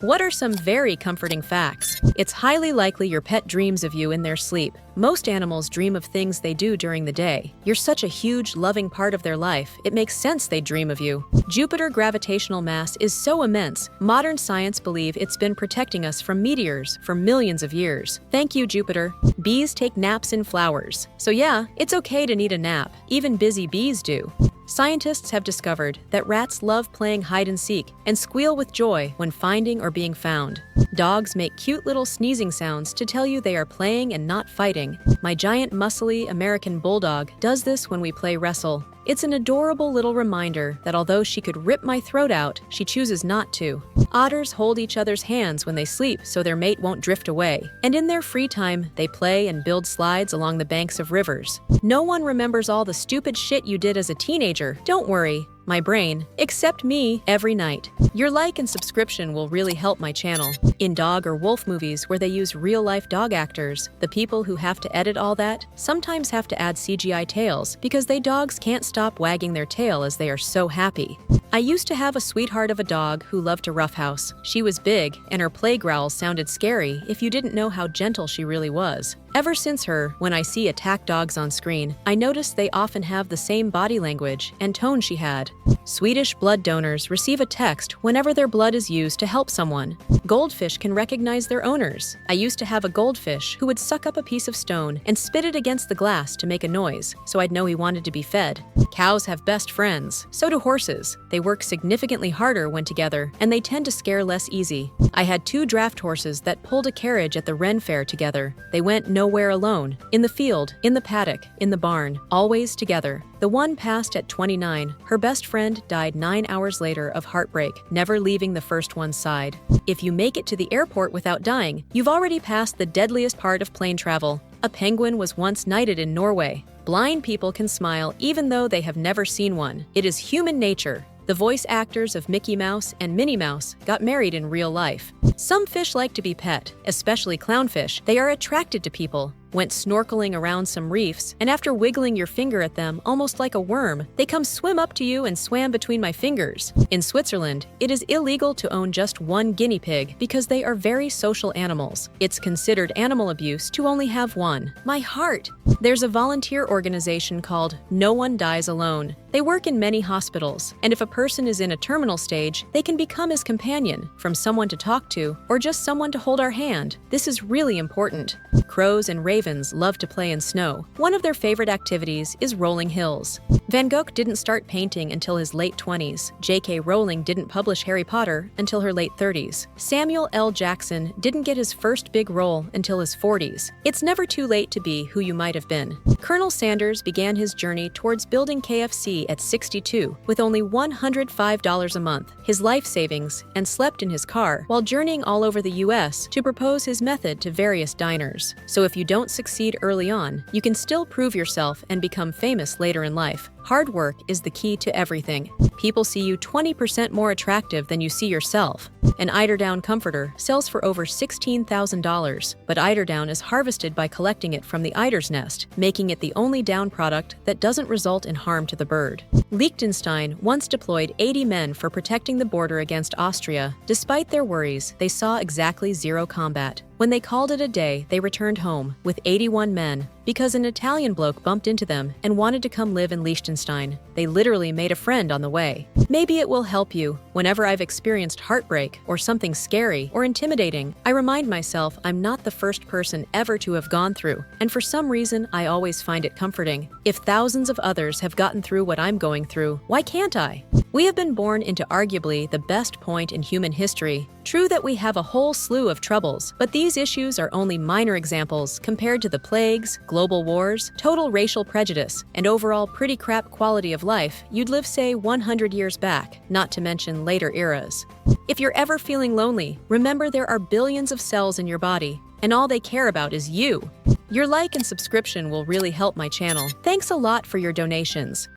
What are some very comforting facts? It's highly likely your pet dreams of you in their sleep. Most animals dream of things they do during the day. You're such a huge, loving part of their life, it makes sense they dream of you. Jupiter gravitational mass is so immense, modern science believe it's been protecting us from meteors for millions of years. Thank you, Jupiter. Bees take naps in flowers. So yeah, it's okay to need a nap. Even busy bees do. Scientists have discovered that rats love playing hide-and-seek and squeal with joy when finding or being found. Dogs make cute little sneezing sounds to tell you they are playing and not fighting. My giant muscly American bulldog does this when we play wrestle. It's an adorable little reminder that although she could rip my throat out, she chooses not to. Otters hold each other's hands when they sleep so their mate won't drift away. And in their free time, they play and build slides along the banks of rivers. No one remembers all the stupid shit you did as a teenager. Don't worry. My brain, except me, every night. Your like and subscription will really help my channel. In dog or wolf movies where they use real-life dog actors, the people who have to edit all that sometimes have to add CGI tails because they dogs can't stop wagging their tail as they are so happy. I used to have a sweetheart of a dog who loved to roughhouse. She was big, and her play growls sounded scary if you didn't know how gentle she really was. Ever since her, when I see attack dogs on screen, I notice they often have the same body language and tone she had. Swedish blood donors receive a text whenever their blood is used to help someone. Goldfish can recognize their owners. I used to have a goldfish who would suck up a piece of stone and spit it against the glass to make a noise, so I'd know he wanted to be fed. Cows have best friends. So do horses. They work significantly harder when together, and they tend to scare less easy. I had 2 draft horses that pulled a carriage at the Ren Fair together. They went nowhere alone. In the field, in the paddock, in the barn, always together. The one passed at 29. Her best friend died 9 hours later of heartbreak, never leaving the first one's side. If you make it to the airport without dying, you've already passed the deadliest part of plane travel. A penguin was once knighted in Norway. Blind people can smile even though they have never seen one. It is human nature. The voice actors of Mickey Mouse and Minnie Mouse got married in real life. Some fish like to be pet, especially clownfish. They are attracted to people. Went snorkeling around some reefs, and after wiggling your finger at them almost like a worm, they come swim up to you and swam between my fingers. In Switzerland, it is illegal to own just one guinea pig because they are very social animals. It's considered animal abuse to only have one. My heart! There's a volunteer organization called No One Dies Alone. They work in many hospitals, and if a person is in a terminal stage, they can become his companion, from someone to talk to, or just someone to hold our hand. This is really important. Crows and ravens love to play in snow. One of their favorite activities is rolling hills. Van Gogh didn't start painting until his late 20s. J.K. Rowling didn't publish Harry Potter until her late 30s. Samuel L. Jackson didn't get his first big role until his 40s. It's never too late to be who you might have been. Colonel Sanders began his journey towards building KFC at 62 with only $105 a month, his life savings, and slept in his car while journeying all over the U.S. to propose his method to various diners. So if you don't succeed early on, you can still prove yourself and become famous later in life. Hard work is the key to everything. People see you 20% more attractive than you see yourself. An eiderdown comforter sells for over $16,000, but eiderdown is harvested by collecting it from the eider's nest, making it the only down product that doesn't result in harm to the bird. Liechtenstein once deployed 80 men for protecting the border against Austria. Despite their worries, they saw exactly 0 combat. When they called it a day, they returned home with 81 men because an Italian bloke bumped into them and wanted to come live in Liechtenstein. They literally made a friend on the way. Maybe it will help you. Whenever I've experienced heartbreak or something scary or intimidating, I remind myself I'm not the first person ever to have gone through, and for some reason, I always find it comforting. If thousands of others have gotten through what I'm going through, why can't I? We have been born into arguably the best point in human history. True that we have a whole slew of troubles, but these issues are only minor examples compared to the plagues, global wars, total racial prejudice, and overall pretty crap quality of life you'd live, say, 100 years back, not to mention later eras. If you're ever feeling lonely, remember there are billions of cells in your body, and all they care about is you. Your like and subscription will really help my channel. Thanks a lot for your donations.